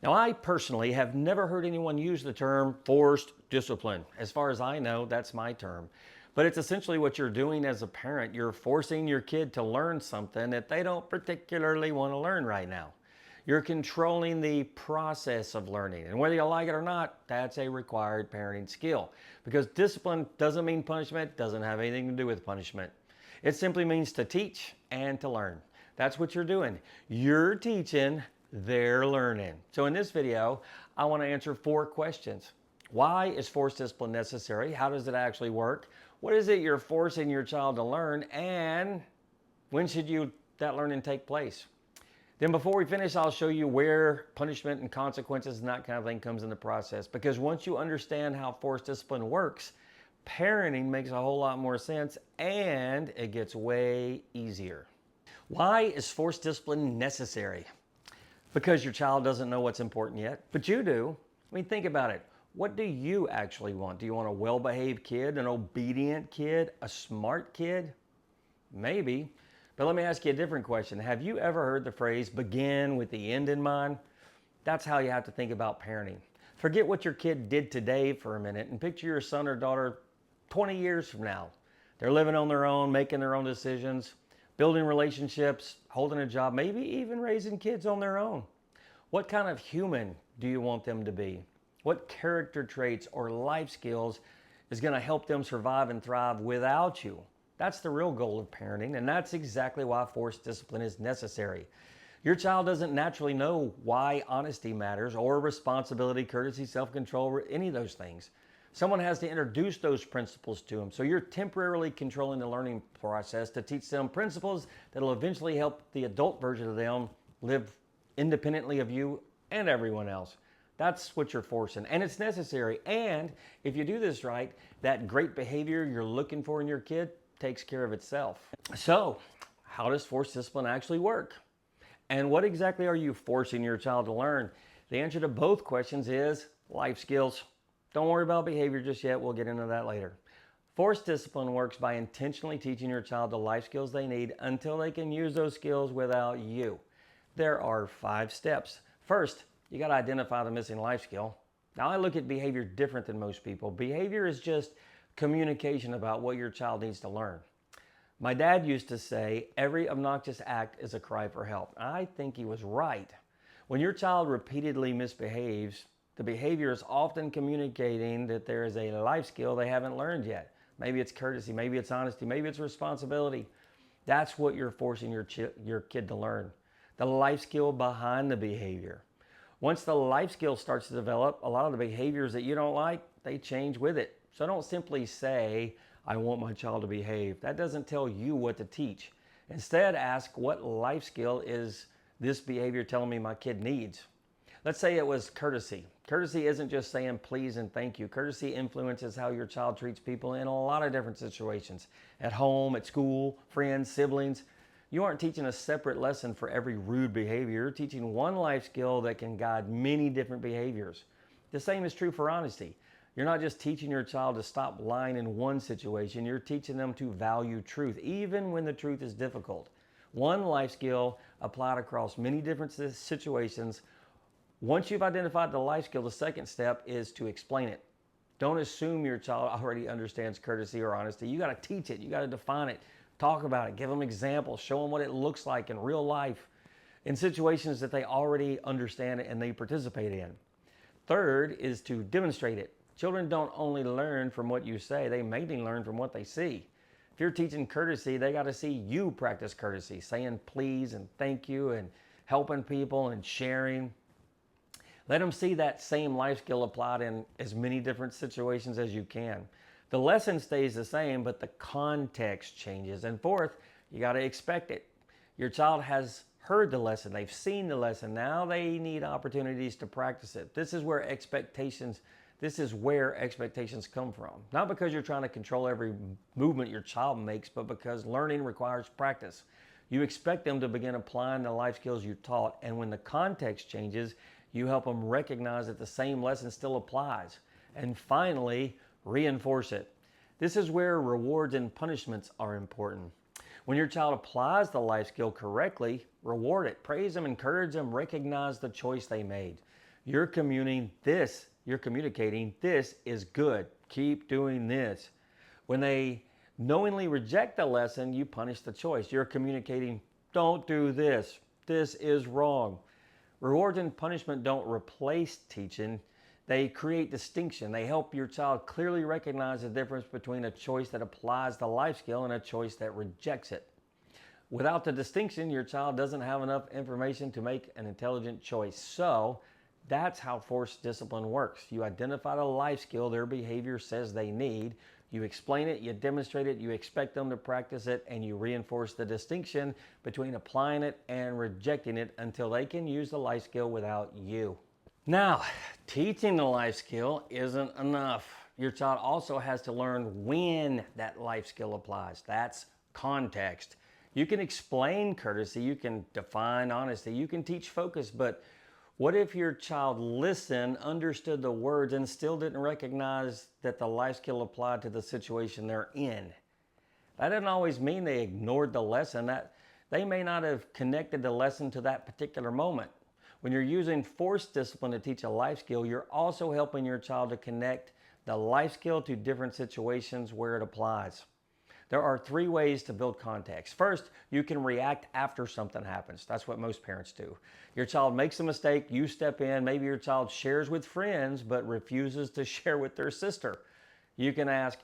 Now, I personally have never heard anyone use the term forced discipline. As far as I know, that's my term. But it's essentially what you're doing as a parent. You're forcing your kid to learn something that they don't particularly want to learn right now. You're controlling the process of learning. And whether you like it or not, that's a required parenting skill. Because discipline doesn't mean punishment, doesn't have anything to do with punishment. It simply means to teach and to learn. That's what you're doing. You're teaching, they're learning. So in this video, I want to answer 4 questions. Why is forced discipline necessary? How does it actually work? What is it you're forcing your child to learn? And when should that learning take place? Then before we finish, I'll show you where punishment and consequences and that kind of thing comes in the process. Because once you understand how forced discipline works, parenting makes a whole lot more sense and it gets way easier. Why is forced discipline necessary? Because your child doesn't know what's important yet, but you do. I mean, think about it. What do you actually want? Do you want a well-behaved kid, an obedient kid, a smart kid? Maybe. But let me ask you a different question. Have you ever heard the phrase, begin with the end in mind? That's how you have to think about parenting. Forget what your kid did today for a minute and picture your son or daughter 20 years from now. They're living on their own, making their own decisions, building relationships, holding a job, maybe even raising kids on their own. What kind of human do you want them to be? What character traits or life skills is going to help them survive and thrive without you? That's the real goal of parenting, and that's exactly why forced discipline is necessary. Your child doesn't naturally know why honesty matters or responsibility, courtesy, self-control, or any of those things. Someone has to introduce those principles to them. So you're temporarily controlling the learning process to teach them principles that will eventually help the adult version of them live independently of you and everyone else. That's what you're forcing, and it's necessary. And if you do this right, that great behavior you're looking for in your kid takes care of itself. So, how does forced discipline actually work? And what exactly are you forcing your child to learn? The answer to both questions is life skills. Don't worry about behavior just yet. We'll get into that later. Forced discipline works by intentionally teaching your child the life skills they need until they can use those skills without you. There are 5 steps. First, you got to identify the missing life skill. Now, I look at behavior different than most people. Behavior is just communication about what your child needs to learn. My dad used to say, every obnoxious act is a cry for help. I think he was right. When your child repeatedly misbehaves, the behavior is often communicating that there is a life skill they haven't learned yet. Maybe it's courtesy, maybe it's honesty, maybe it's responsibility. That's what you're forcing your kid to learn. The life skill behind the behavior. Once the life skill starts to develop, a lot of the behaviors that you don't like, they change with it. So don't simply say, I want my child to behave. That doesn't tell you what to teach. Instead, ask, what life skill is this behavior telling me my kid needs? Let's say it was courtesy. Courtesy isn't just saying please and thank you. Courtesy influences how your child treats people in a lot of different situations. At home, at school, friends, siblings. You aren't teaching a separate lesson for every rude behavior. You're teaching one life skill that can guide many different behaviors. The same is true for honesty. You're not just teaching your child to stop lying in one situation, you're teaching them to value truth, even when the truth is difficult. One life skill applied across many different situations. Once you've identified the life skill, the second step is to explain it. Don't assume your child already understands courtesy or honesty. You got to teach it, you got to define it, talk about it, give them examples, show them what it looks like in real life, in situations that they already understand and they participate in. Third is to demonstrate it. Children don't only learn from what you say, they mainly learn from what they see. If you're teaching courtesy, they got to see you practice courtesy, saying please and thank you and helping people and sharing. Let them see that same life skill applied in as many different situations as you can. The lesson stays the same, but the context changes. And fourth, you got to expect it. Your child has heard the lesson, they've seen the lesson, now they need opportunities to practice it. This is where expectations come from. Not because you're trying to control every movement your child makes, but because learning requires practice. You expect them to begin applying the life skills you taught, and when the context changes, you help them recognize that the same lesson still applies. And finally, reinforce it. This is where rewards and punishments are important. When your child applies the life skill correctly, reward it. Praise them, encourage them, recognize the choice they made. You're communicating this is good. Keep doing this. When they knowingly reject the lesson, you punish the choice. You're communicating, don't do this. This is wrong. Rewards and punishment don't replace teaching. They create distinction. They help your child clearly recognize the difference between a choice that applies the life skill and a choice that rejects it. Without the distinction, your child doesn't have enough information to make an intelligent choice. So that's how forced discipline works. You identify the life skill their behavior says they need. You explain it, you demonstrate it, you expect them to practice it, and you reinforce the distinction between applying it and rejecting it until they can use the life skill without you. Now, teaching the life skill isn't enough. Your child also has to learn when that life skill applies. That's context. You can explain courtesy, you can define honesty, you can teach focus, but what if your child listened, understood the words, and still didn't recognize that the life skill applied to the situation they're in? That doesn't always mean they ignored the lesson. That they may not have connected the lesson to that particular moment. When you're using forced discipline to teach a life skill, you're also helping your child to connect the life skill to different situations where it applies. There are 3 ways to build context. First, you can react after something happens. That's what most parents do. Your child makes a mistake, you step in, maybe your child shares with friends but refuses to share with their sister. You can ask,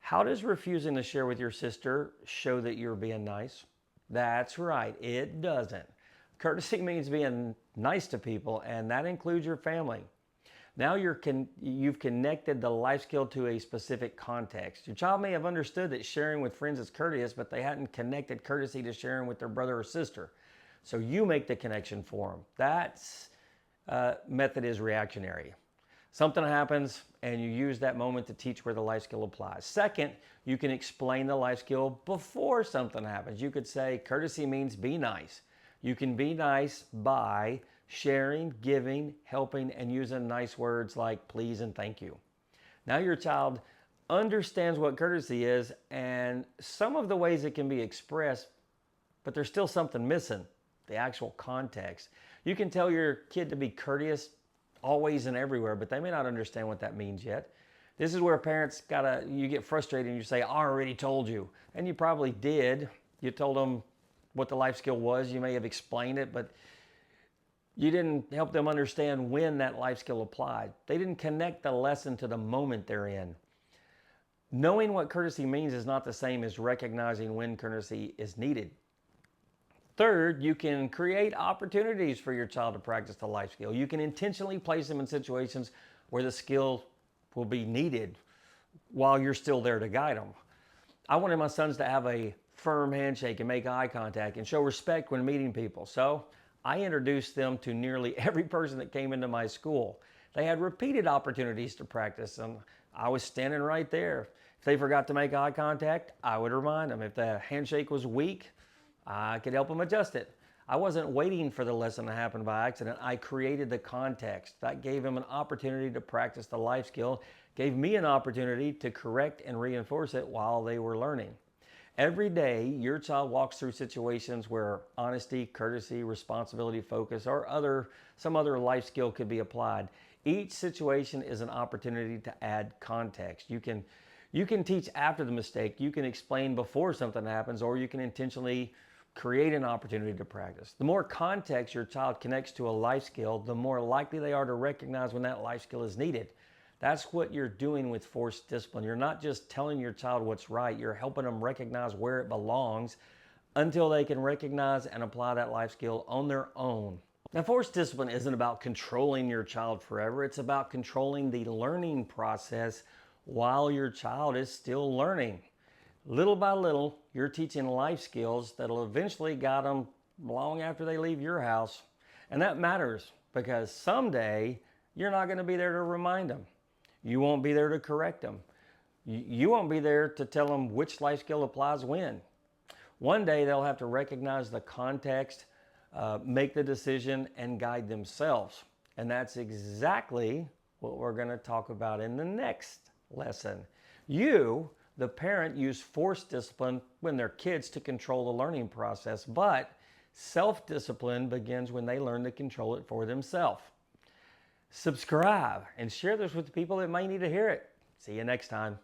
how does refusing to share with your sister show that you're being nice? That's right, it doesn't. Courtesy means being nice to people, and that includes your family. Now you've connected the life skill to a specific context. Your child may have understood that sharing with friends is courteous, but they hadn't connected courtesy to sharing with their brother or sister. So you make the connection for them. That method is reactionary. Something happens and you use that moment to teach where the life skill applies. Second, you can explain the life skill before something happens. You could say courtesy means be nice. You can be nice by sharing, giving, helping, and using nice words like please and thank you. Now your child understands what courtesy is and some of the ways it can be expressed, but there's still something missing, the actual context. You can tell your kid to be courteous always and everywhere, but they may not understand what that means yet. This is where parents you get frustrated and you say, I already told you. And you probably did. You told them what the life skill was. You may have explained it, but you didn't help them understand when that life skill applied. They didn't connect the lesson to the moment they're in. Knowing what courtesy means is not the same as recognizing when courtesy is needed. Third, you can create opportunities for your child to practice the life skill. You can intentionally place them in situations where the skill will be needed while you're still there to guide them. I wanted my sons to have a firm handshake and make eye contact and show respect when meeting people. So I introduced them to nearly every person that came into my school. They had repeated opportunities to practice, and I was standing right there. If they forgot to make eye contact, I would remind them. If the handshake was weak, I could help them adjust it. I wasn't waiting for the lesson to happen by accident. I created the context. That gave them an opportunity to practice the life skill, gave me an opportunity to correct and reinforce it while they were learning. Every day, your child walks through situations where honesty, courtesy, responsibility, focus, or some other life skill could be applied. Each situation is an opportunity to add context. You can teach after the mistake, you can explain before something happens, or you can intentionally create an opportunity to practice. The more context your child connects to a life skill, the more likely they are to recognize when that life skill is needed. That's what you're doing with forced discipline. You're not just telling your child what's right, you're helping them recognize where it belongs until they can recognize and apply that life skill on their own. Now, forced discipline isn't about controlling your child forever. It's about controlling the learning process while your child is still learning. Little by little, you're teaching life skills that'll eventually guide them long after they leave your house. And that matters because someday you're not going to be there to remind them. You won't be there to correct them. You won't be there to tell them which life skill applies when. One day they'll have to recognize the context, make the decision, and guide themselves. And that's exactly what we're going to talk about in the next lesson. You, the parent, use forced discipline when they're kids to control the learning process, but self-discipline begins when they learn to control it for themselves. subscribe, and share this with the people that may need to hear it. See you next time.